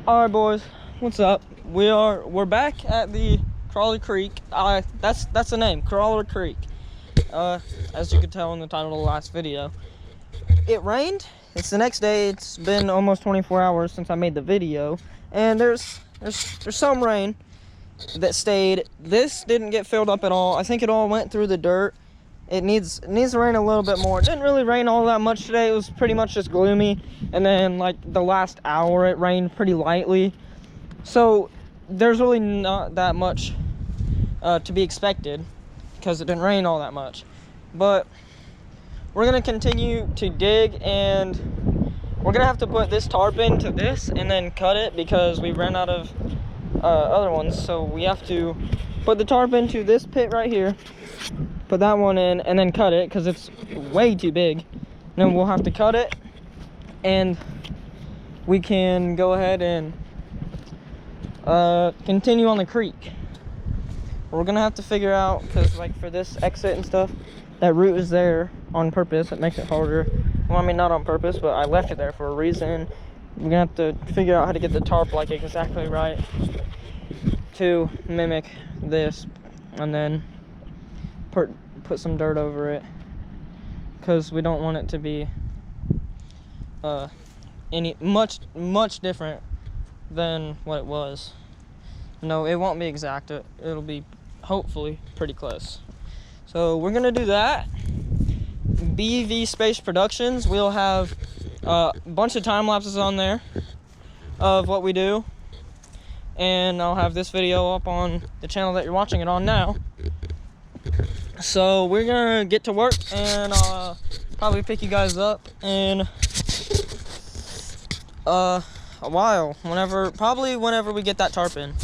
All right, boys, what's up? We're back at the CrawlerCreek. That's the name, CrawlerCreek. As you could tell in the title of the last video, it rained. It's the next day. It's been almost 24 hours since I made the video, and there's some rain that stayed. This didn't get filled up at all. I think it all went through the dirt. It needs to rain a little bit more. It didn't really rain all that much today. It was pretty much just gloomy, and then like the last hour it rained pretty lightly, so there's really not that much to be expected because it didn't rain all that much. But we're gonna continue to dig, and we're gonna have to put this tarp into this and then cut it because we ran out of other ones. So we have to put the tarp into this pit right here, put that one in, and then cut it because it's way too big. Then we'll have to cut it, and we can go ahead and continue on the creek. We're gonna have to figure out, because like for this exit and stuff, that route is there on purpose. It makes it harder. Well, I mean, not on purpose, but I left it there for a reason. We're gonna have to figure out how to get the tarp like exactly right to mimic this, and then put some dirt over it, because we don't want it to be much different than what it was. No, it won't be exact. It'll be hopefully pretty close. So we're gonna do that. BV Space Productions, we'll have a bunch of time lapses on there of what we do, and I'll have this video up on the channel that you're watching it on now. So we're gonna get to work, and probably pick you guys up in a while, probably whenever we get that tarp in.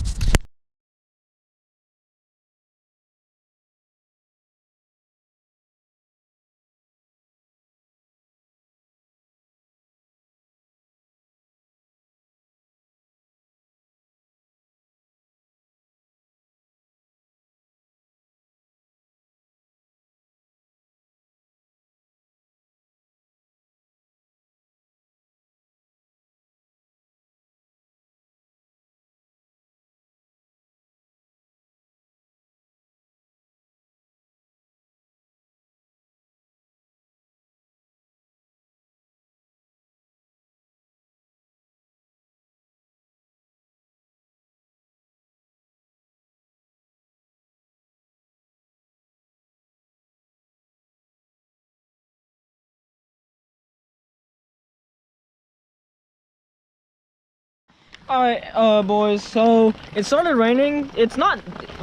Alright, boys, so it started raining. It's not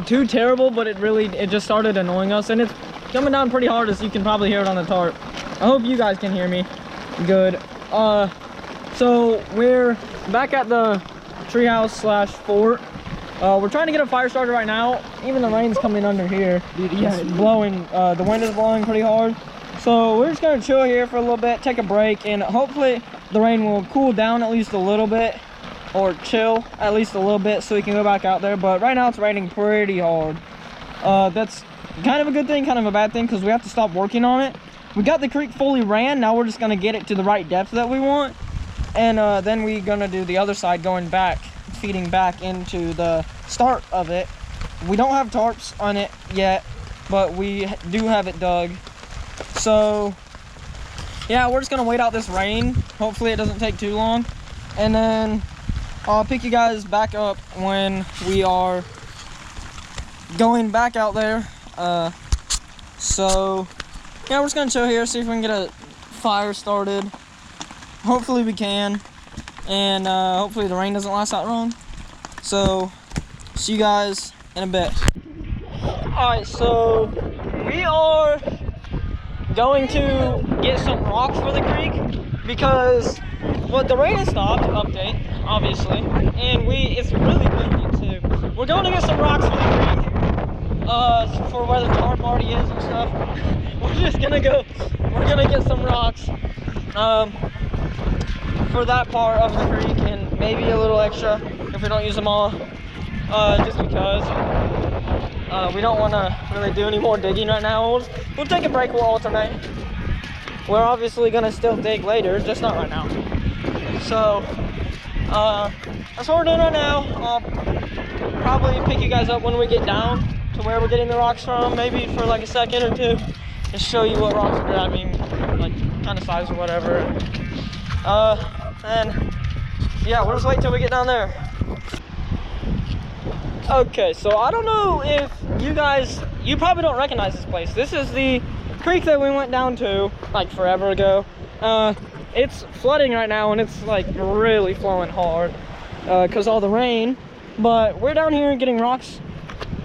too terrible, but it just started annoying us, and it's coming down pretty hard, as you can probably hear it on the tarp. I hope you guys can hear me good. So we're back at the treehouse slash fort. We're trying to get a fire started right now. Even the rain's coming under here. Yeah, it's blowing. The wind is blowing pretty hard. So we're just gonna chill here for a little bit, take a break, and hopefully the rain will cool down at least a little bit, or chill at least a little bit, so we can go back out there. But right now it's raining pretty hard. That's kind of a good thing, kind of a bad thing, because we have to stop working on it. We got the creek fully ran. Now we're just gonna get it to the right depth that we want, and then we're gonna do the other side, going back, feeding back into the start of it. We don't have tarps on it yet, but we do have it dug. So yeah, we're just gonna wait out this rain. Hopefully it doesn't take too long, and then I'll pick you guys back up when we are going back out there. So yeah, we're just gonna chill here, see if we can get a fire started. Hopefully we can, and hopefully the rain doesn't last that long. So see you guys in a bit. Alright, so we are going to get some rocks for the creek, because the rain has stopped, update, obviously, and it's really windy too. We're going to get some rocks for the creek, for where the tarp already is and stuff. We're gonna get some rocks, for that part of the creek, and maybe a little extra if we don't use them all, just because we don't want to really do any more digging right now. We'll take a break, we'll alternate. We're obviously gonna still dig later, just not right now. So That's what we're doing right now. I'll probably pick you guys up when we get down to where we're getting the rocks from, maybe for like a second or two, just show you what rocks we're grabbing, like kind of size or whatever. And yeah, we'll just wait till we get down there. Okay, so I don't know if you probably don't recognize this place. This is the creek that we went down to like forever ago. It's flooding right now and it's like really flowing hard because all the rain. But we're down here getting rocks.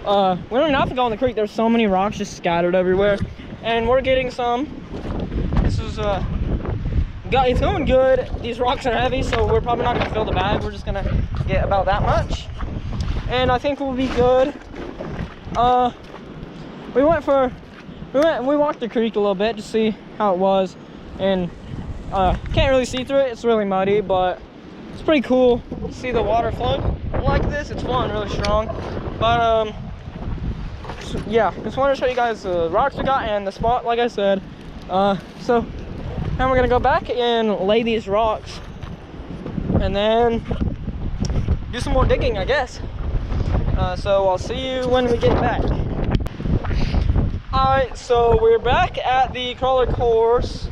We don't even have to go in the creek. There's so many rocks just scattered everywhere, and we're getting some. This is it's going good. These rocks are heavy, so we're probably not gonna fill the bag. We're just gonna get about that much, and I think we'll be good. We walked the creek a little bit to see how it was, and can't really see through it. It's really muddy, but it's pretty cool to see the water flow like this. It's flowing really strong. But yeah, just wanted to show you guys the rocks we got and the spot, like I said. So now we're gonna go back and lay these rocks and then do some more digging, I guess. So I'll see you when we get back. Alright, so we're back at the crawler course.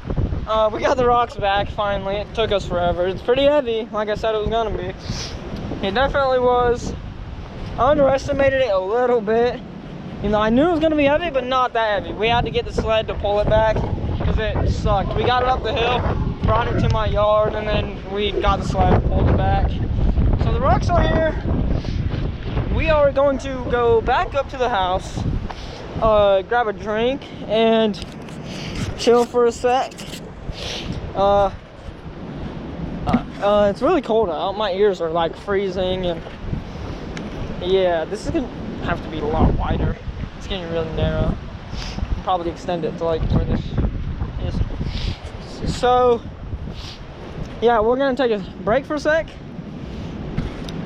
We got the rocks back finally. It took us forever. It's pretty heavy, like I said it was gonna be. It definitely was. I underestimated it a little bit. You know, I knew it was gonna be heavy, but not that heavy. We had to get the sled to pull it back because it sucked. We got it up the hill, brought it to my yard, and then we got the sled, pulled it back. So the rocks are here. We are going to go back up to the house, grab a drink, and chill for a sec. It's really cold out. My ears are like freezing, and yeah, this is gonna have to be a lot wider. It's getting really narrow. I'll probably extend it to like where this is. So yeah, we're gonna take a break for a sec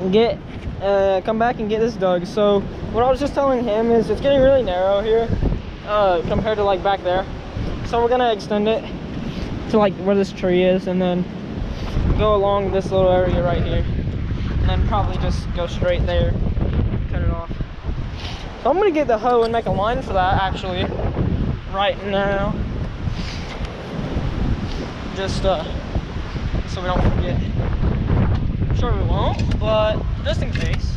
and come back and get this dug. So what I was just telling him is it's getting really narrow here compared to like back there. So we're gonna extend it to like where this tree is, and then go along this little area right here, and then probably just go straight there, cut it off. So I'm gonna get the hoe and make a line for that actually right now, just so we don't forget. I'm sure we won't, but just in case.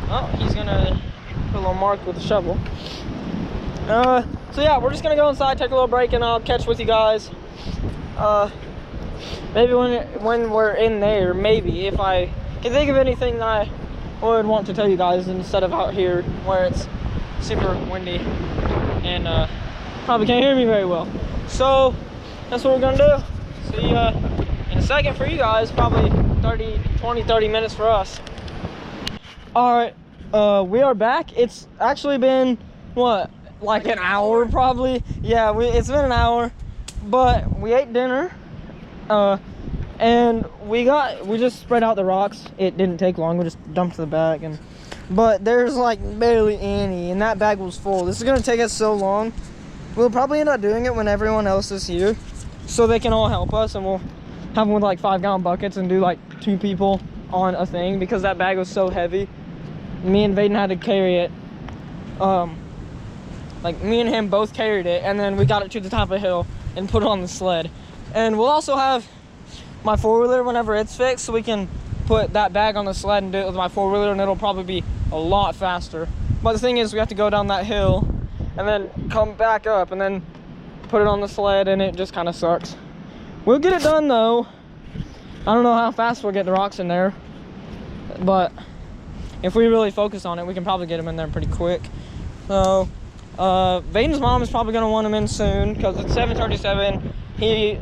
Oh, he's gonna put a little mark with the shovel. So yeah, we're just gonna go inside, take a little break, and I'll catch with you guys. Maybe when we're in there, maybe if I can think of anything that I would want to tell you guys instead of out here where it's super windy and probably can't hear me very well. So that's what we're gonna do. See ya in a second for you guys, probably 30 minutes for us. All right, we are back. It's actually been what, like an hour probably. Yeah, it's been an hour, but we ate dinner. And we just spread out the rocks. It didn't take long. We just dumped the bag, but there's like barely any, and that bag was full. This is gonna take us so long. We'll probably end up doing it when everyone else is here, so they can all help us, and we'll have them with like 5-gallon buckets and do like 2 people on a thing, because that bag was so heavy. Me and Vaden had to carry it. Like me and him both carried it, and then we got it to the top of the hill and put it on the sled. And we'll also have my 4-wheeler whenever it's fixed, so we can put that bag on the sled and do it with my 4-wheeler, and it'll probably be a lot faster. But the thing is, we have to go down that hill and then come back up and then put it on the sled, and it just kind of sucks. We'll get it done though. I don't know how fast we'll get the rocks in there, but if we really focus on it, we can probably get them in there pretty quick. So Vaden's mom is probably gonna want him in soon because it's 7:37. She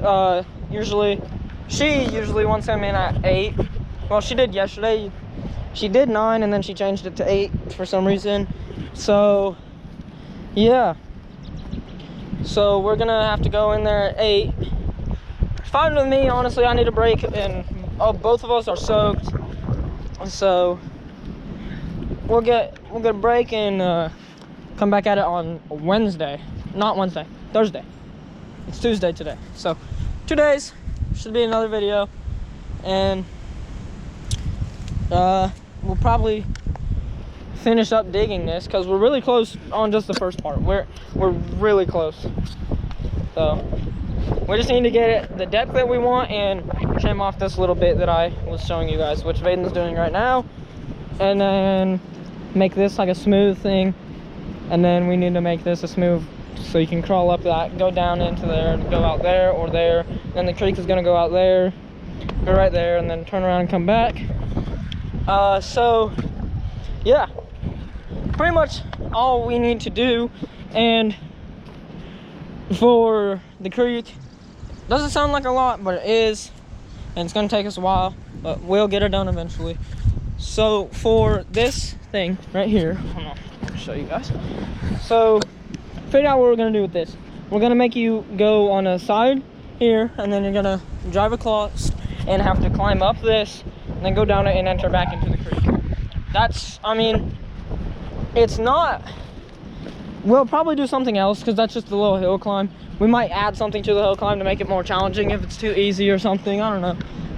usually wants him in at 8. Well, she did yesterday. She did 9, and then she changed it to 8 for some reason. So yeah, so we're gonna have to go in there at 8. It's fine with me, honestly. I need a break, and both of us are soaked, so we'll get a break and come back at it on Wednesday. Not Wednesday, Thursday. It's Tuesday today, so 2 days should be another video. and we'll probably finish up digging this because we're really close on just the first part. We're really close. So we just need to get it the depth that we want and trim off this little bit that I was showing you guys, which Vaden's doing right now, and then make this like a smooth thing. And then we need to make this a smooth, so you can crawl up that, go down into there, go out there or there. Then the creek is gonna go out there, go right there, and then turn around and come back. So yeah, pretty much all we need to do. And for the creek, doesn't sound like a lot, but it is, and it's gonna take us a while, but we'll get it done eventually. So for this thing right here, hold on, I'll show you guys. So figure out what we're gonna do with this. We're gonna make you go on a side here, and then you're gonna drive across and have to climb up this, and then go down it and enter back into the creek. That's, I mean, it's not, we'll probably do something else because that's just a little hill climb. We might add something to the hill climb to make it more challenging if it's too easy or something, I don't know.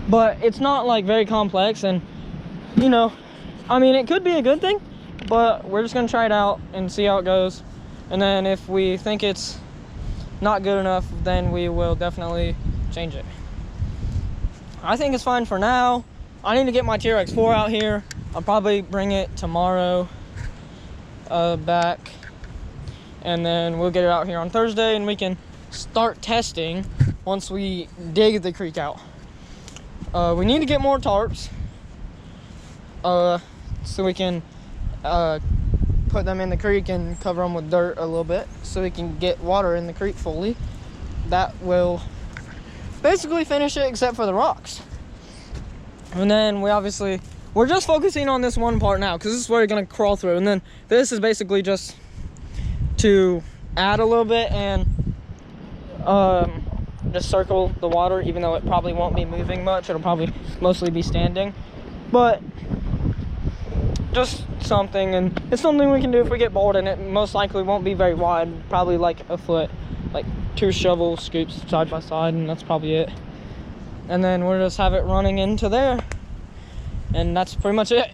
But it's not like very complex, and you know, I mean, it could be a good thing, but we're just gonna try it out and see how it goes. And then if we think it's not good enough, then we will definitely change it. I think it's fine for now. I need to get my T-Rex 4 out here. I'll probably bring it tomorrow back, and then we'll get it out here on Thursday, and we can start testing once we dig the creek out. We need to get more tarps so we can put them in the creek and cover them with dirt a little bit so we can get water in the creek fully. That will basically finish it except for the rocks. And then we're just focusing on this one part now because this is where you're gonna crawl through, and then this is basically just to add a little bit and just circle the water, even though it probably won't be moving much. It'll probably mostly be standing, but just something. And it's something we can do if we get bored, and it most likely won't be very wide, probably like a foot, like 2 shovel scoops side by side, and that's probably it. And then we'll just have it running into there, and that's pretty much it.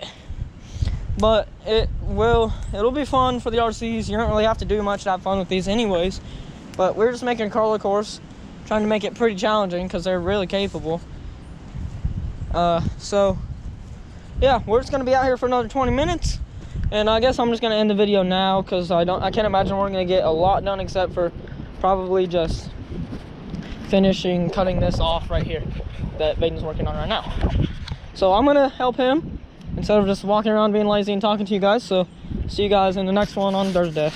But it'll be fun for the RCs. You don't really have to do much to have fun with these anyways, but we're just making a crawler course, trying to make it pretty challenging because they're really capable. So yeah, we're just gonna be out here for another 20 minutes, and I guess I'm just gonna end the video now because I can't imagine we're gonna get a lot done except for probably just finishing cutting this off right here that Vaden's working on right now. So I'm gonna help him instead of just walking around being lazy and talking to you guys. So see you guys in the next one on Thursday.